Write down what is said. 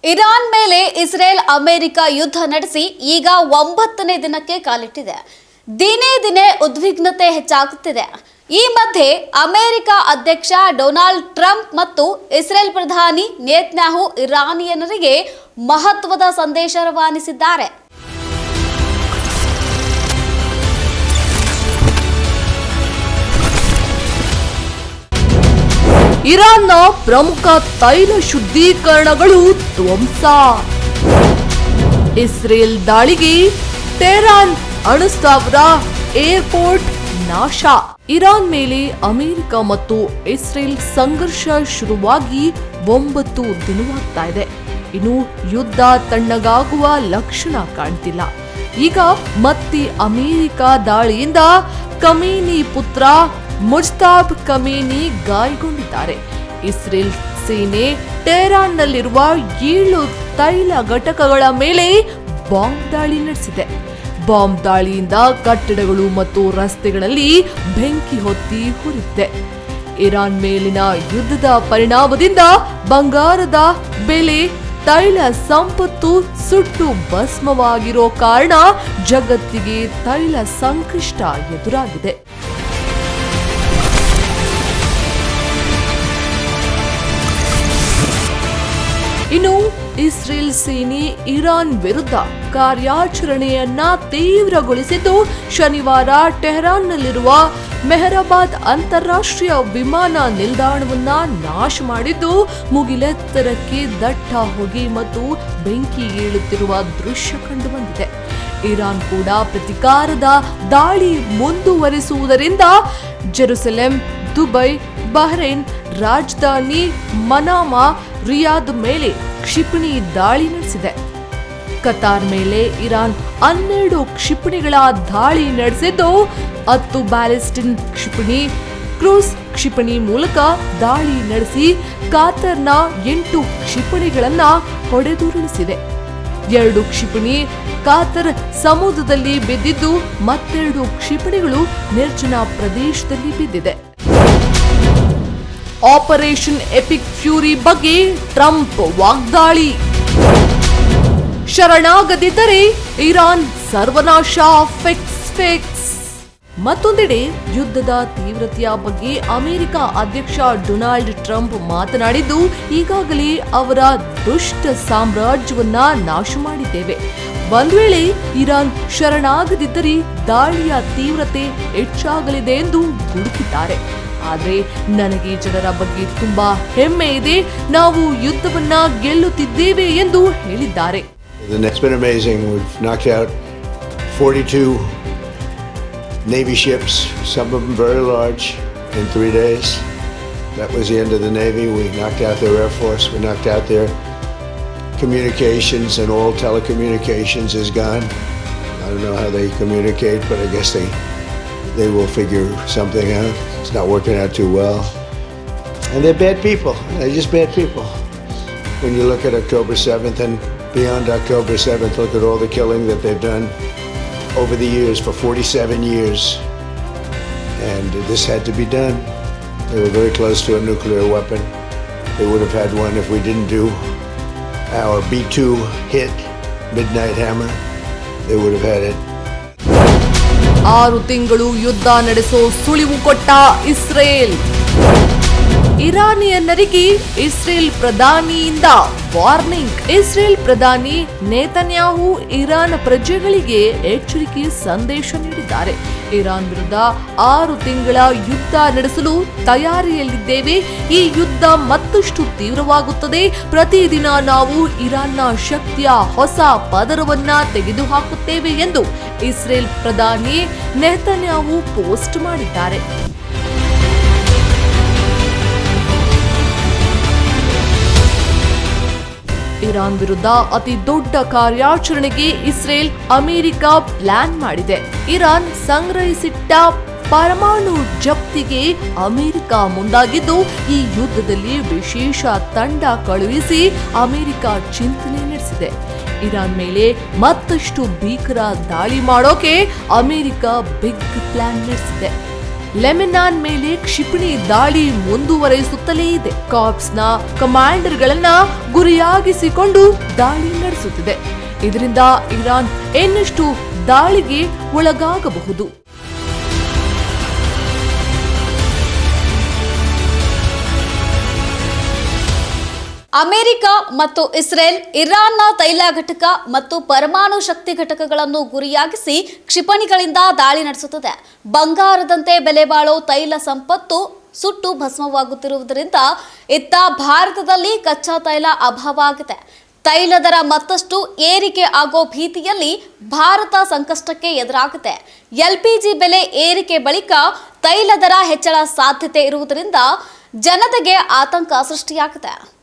Iran ಮೇಲೆ Israel America ಯುದ್ಧ ನಡೆಸಿ ಈಗ 9ನೇ ದಿನಕ್ಕೆ ಕಾಲಿಟ್ಟಿದೆ. ದಿನೇ ದಿನೇ ಉದ್ವಿಗ್ನತೆ ಹೆಚ್ಚಾಗುತ್ತಿದೆ. ಈ ಮಧ್ಯೆ ಅಮೆರಿಕ ಅಧ್ಯಕ್ಷ ಡೊನಾಲ್ಡ್ ಟ್ರಂಪ್ ಮತ್ತು ಇಸ್ರೇಲ್ ಪ್ರಧಾನಿ ನೇತನ್ಯಾಹು ಇರಾನಿಯನ್ನರಿಗೆ ಮಹತ್ವದ ಸಂದೇಶ ರವಾನಿಸಿದ್ದಾರೆ. ಇರಾನ್ನ ಪ್ರಮುಖ ತೈಲ ಶುದ್ಧೀಕರಣಗಳು ಧ್ವಂಸ. ಇಸ್ರೇಲ್ ದಾಳಿಗೆ ಟೆಹರಾನ್ ಅಣುಸ್ಥಾವರ ಏರ್ಪೋರ್ಟ್ ನಾಶ. ಇರಾನ್ ಮೇಲೆ ಅಮೆರಿಕ ಮತ್ತು ಇಸ್ರೇಲ್ ಸಂಘರ್ಷ ಶುರುವಾಗಿ 9 ದಿನವಾಗ್ತಾ ಇದೆ. ಇನ್ನು ಯುದ್ಧ ತಣ್ಣಗಾಗುವ ಲಕ್ಷಣ ಕಾಣ್ತಿಲ್ಲ. ಈಗ ಮತ್ತೆ ಅಮೆರಿಕ ದಾಳಿಯಿಂದ ಖಮೇನಿ ಪುತ್ರ ಮುಜ್ತಾಬ್ ಖಮೇನಿ ಗಾಯಗೊಂಡಿದ್ದಾರೆ. ಇಸ್ರೇಲ್ ಸೇನೆ ಟೆಹರಾನ್ನಲ್ಲಿರುವ 7 ತೈಲ ಘಟಕಗಳ ಮೇಲೆ ಬಾಂಬ್ ದಾಳಿ ನಡೆಸಿದೆ. ಬಾಂಬ್ ದಾಳಿಯಿಂದ ಕಟ್ಟಡಗಳು ಮತ್ತು ರಸ್ತೆಗಳಲ್ಲಿ ಬೆಂಕಿ ಹೊತ್ತಿ ಹುರಿದಿದೆ. ಇರಾನ್ ಮೇಲಿನ ಯುದ್ಧದ ಪರಿಣಾಮದಿಂದ ಬಂಗಾರದ ಬೆಲೆ, ತೈಲ ಸಂಪತ್ತು ಸುಟ್ಟು ಭಸ್ಮವಾಗಿರೋ ಕಾರಣ ಜಗತ್ತಿಗೆ ತೈಲ ಸಂಕಷ್ಟ ಎದುರಾಗಿದೆ. ಇನ್ನು ಇಸ್ರೇಲ್ ಸೇನೆ ಇರಾನ್ ವಿರುದ್ಧ ಕಾರ್ಯಾಚರಣೆಯನ್ನ ತೀವ್ರಗೊಳಿಸಿದ್ದು, ಶನಿವಾರ ಟೆಹರಾನ್ನಲ್ಲಿರುವ ಮೆಹರಾಬಾದ್ ಅಂತಾರಾಷ್ಟ್ರೀಯ ವಿಮಾನ ನಿಲ್ದಾಣವನ್ನ ನಾಶ ಮಾಡಿದ್ದು, ಮುಗಿಲೆತ್ತರಕ್ಕೆ ದಟ್ಟ ಹೊಗೆ ಮತ್ತು ಬೆಂಕಿ ಏಳುತ್ತಿರುವ ದೃಶ್ಯ ಕಂಡುಬಂದಿದೆ. ಇರಾನ್ ಕೂಡ ಪ್ರತಿಕಾರದ ದಾಳಿ ಮುಂದುವರಿಸುವುದರಿಂದ ಜೆರುಸಲೆಂ, ದುಬೈ, ಬಹ್ರೈನ್ ರಾಜಧಾನಿ ಮನಾಮಾ, ರಿಯಾದ್ ಮೇಲೆ ಕ್ಷಿಪಣಿ ದಾಳಿ ನಡೆಸಿದೆ. ಕತಾರ್ ಮೇಲೆ ಇರಾನ್ 12 ಕ್ಷಿಪಣಿಗಳ ದಾಳಿ ನಡೆಸಿದ್ದು, 10 ಬ್ಯಾಲಿಸ್ಟಿಕ್ ಕ್ಷಿಪಣಿ, ಕ್ರೂಸ್ ಕ್ಷಿಪಣಿ ಮೂಲಕ ದಾಳಿ ನಡೆಸಿ ಕಾತರ್ನ 8 ಕ್ಷಿಪಣಿಗಳನ್ನ ಹೊಡೆದುರುಳಿಸಿದೆ. 2 ಕ್ಷಿಪಣಿ ಕಾತರ್ ಸಮುದ್ರದಲ್ಲಿ ಬಿದ್ದಿದ್ದು, ಮತ್ತೆರಡು ಕ್ಷಿಪಣಿಗಳು ನಿರ್ಜನ ಪ್ರದೇಶದಲ್ಲಿ ಬಿದ್ದಿದೆ. ಆಪರೇಷನ್ ಎಪಿಕ್ ಫ್ಯೂರಿ ಬಗ್ಗೆ ಟ್ರಂಪ್ ವಾಗ್ದಾಳಿ. ಶರಣಾಗದಿದ್ದರೆ ಇರಾನ್ ಸರ್ವನಾಶ ಫಿಕ್ಸ್. ಮತ್ತೊಂದೆಡೆ ಯುದ್ಧದ ತೀವ್ರತೆಯ ಬಗ್ಗೆ ಅಮೆರಿಕ ಅಧ್ಯಕ್ಷ ಡೊನಾಲ್ಡ್ ಟ್ರಂಪ್ ಮಾತನಾಡಿದ್ದು, ಈಗಾಗಲೇ ಅವರ ದುಷ್ಟ ಸಾಮ್ರಾಜ್ಯವನ್ನ ನಾಶ ಮಾಡಿದ್ದೇವೆ. ಒಂದು ವೇಳೆ ಇರಾನ್ ಶರಣಾಗದಿದ್ದರೆ ದಾಳಿಯ ತೀವ್ರತೆ ಹೆಚ್ಚಾಗಲಿದೆ ಎಂದು ಗುಡುಕಿದ್ದಾರೆ. ಆದರೆ ನನಗೆ ಜನರ ಬಗ್ಗೆ ತುಂಬಾ ಹೆಮ್ಮೆ ಇದೆ, ನಾವು ಯುದ್ಧವನ್ನ ಗೆಲ್ಲುತ್ತಿದ್ದೇವೆ ಎಂದು ಹೇಳಿದ್ದಾರೆ. It's been amazing. We've knocked out 42 Navy ships, some of them very large, in 3 days. That was the end of the Navy. We knocked out their Air Force. We knocked out their communications, and all telecommunications is gone. I don't know how they communicate, but I guess they will figure something out. It's not working out too well. And they're bad people. They're just bad people. When you look at October 7th and beyond October 7th, look at all the killing that they've done over the years, for 47 years. And this had to be done. They were very close to a nuclear weapon. They would have had one if we didn't do our B-2 hit, Midnight Hammer. They would have had it. 6 ತಿಂಗಳು ಯುದ್ಧ ನಡೆಸೋ ಸುಳಿವು ಕೊಟ್ಟ Israel. ಇರಾನಿಯನ್ನರಿಗೆ Israel ಪ್ರಧಾನಿಯಿಂದ warning. Israel ಪ್ರಧಾನಿ Netanyahu Iran ಪ್ರಜೆಗಳಿಗೆ ಎಚ್ಚರಿಕೆ ಸಂದೇಶ ನೀಡಿದ್ದಾರೆ. ಇರಾನ್ ವಿರುದ್ಧ 6 ತಿಂಗಳ ಯುದ್ಧ ನಡೆಸಲು ತಯಾರಿಯಲ್ಲಿದ್ದೇವೆ. ಈ ಯುದ್ಧ ಮತ್ತಷ್ಟು ತೀವ್ರವಾಗುತ್ತದೆ. ಪ್ರತಿದಿನ ನಾವು ಇರಾನ್ನ ಶಕ್ತಿಯ ಹೊಸ ಪದರವನ್ನ ತೆಗೆದುಹಾಕುತ್ತೇವೆ ಎಂದು ಇಸ್ರೇಲ್ ಪ್ರಧಾನಿ ನೇತನ್ಯಾಹು ಪೋಸ್ಟ್ ಮಾಡಿದ್ದಾರೆ. ಇರಾನ್ ವಿರುದ್ಧ ಅತಿ ದೊಡ್ಡ ಕಾರ್ಯಾಚರಣೆಗೆ ಇಸ್ರೇಲ್ ಅಮೆರಿಕ ಪ್ಲಾನ್ ಮಾಡಿದೆ. ಇರಾನ್ ಸಂಗ್ರಹಿಸಿಟ್ಟ ಪರಮಾಣು ಜಪ್ತಿಗೆ ಅಮೆರಿಕ ಮುಂದಾಗಿದ್ದು, ಈ ಯುದ್ಧದಲ್ಲಿ ವಿಶೇಷ ತಂಡ ಕಳುಹಿಸಿ ಅಮೆರಿಕ ಚಿಂತನೆ ನಡೆಸಿದೆ. ಇರಾನ್ ಮೇಲೆ ಮತ್ತಷ್ಟು ಭೀಕರ ದಾಳಿ ಮಾಡೋಕೆ ಅಮೆರಿಕ ಬಿಗ್ ಪ್ಲಾನ್ ನಡೆಸಿದೆ. ಲೆಬನಾನ್ ಮೇಲೆ ಕ್ಷಿಪಣಿ ದಾಳಿ ಮುಂದುವರಿಸುತ್ತಲೇ ಇದೆ. ಕಾರ್ಪ್ಸ್ನ ಕಮಾಂಡರ್ಗಳನ್ನ ಗುರಿಯಾಗಿಸಿಕೊಂಡು ದಾಳಿ ನಡೆಸುತ್ತಿದೆ. ಇದರಿಂದ ಇರಾನ್ ಇನ್ನಷ್ಟು ದಾಳಿಗೆ ಒಳಗಾಗಬಹುದು. ಅಮೆರಿಕ ಮತ್ತು ಇಸ್ರೇಲ್ ಇರಾನ್ನ ತೈಲ ಘಟಕ ಮತ್ತು ಪರಮಾಣು ಶಕ್ತಿ ಘಟಕಗಳನ್ನು ಗುರಿಯಾಗಿಸಿ ಕ್ಷಿಪಣಿಗಳಿಂದ ದಾಳಿ ನಡೆಸುತ್ತದೆ. ಬಂಗಾರದಂತೆ ಬೆಲೆ ಬಾಳೋ ತೈಲ ಸಂಪತ್ತು ಸುಟ್ಟು ಭಸ್ಮವಾಗುತ್ತಿರುವುದರಿಂದ ಇತ್ತ ಭಾರತದಲ್ಲಿ ಕಚ್ಚಾ ತೈಲ ಅಭಾವ ಆಗಿದೆ. ತೈಲ ದರ ಮತ್ತಷ್ಟು ಏರಿಕೆ ಆಗೋ ಭೀತಿಯಲ್ಲಿ ಭಾರತ ಸಂಕಷ್ಟಕ್ಕೆ ಎದುರಾಗಿದೆ. LPG ಬೆಲೆ ಏರಿಕೆ ಬಳಿಕ ತೈಲ ದರ ಹೆಚ್ಚಳ ಸಾಧ್ಯತೆ ಇರುವುದರಿಂದ ಜನತೆಗೆ ಆತಂಕ ಸೃಷ್ಟಿಯಾಗಿದೆ.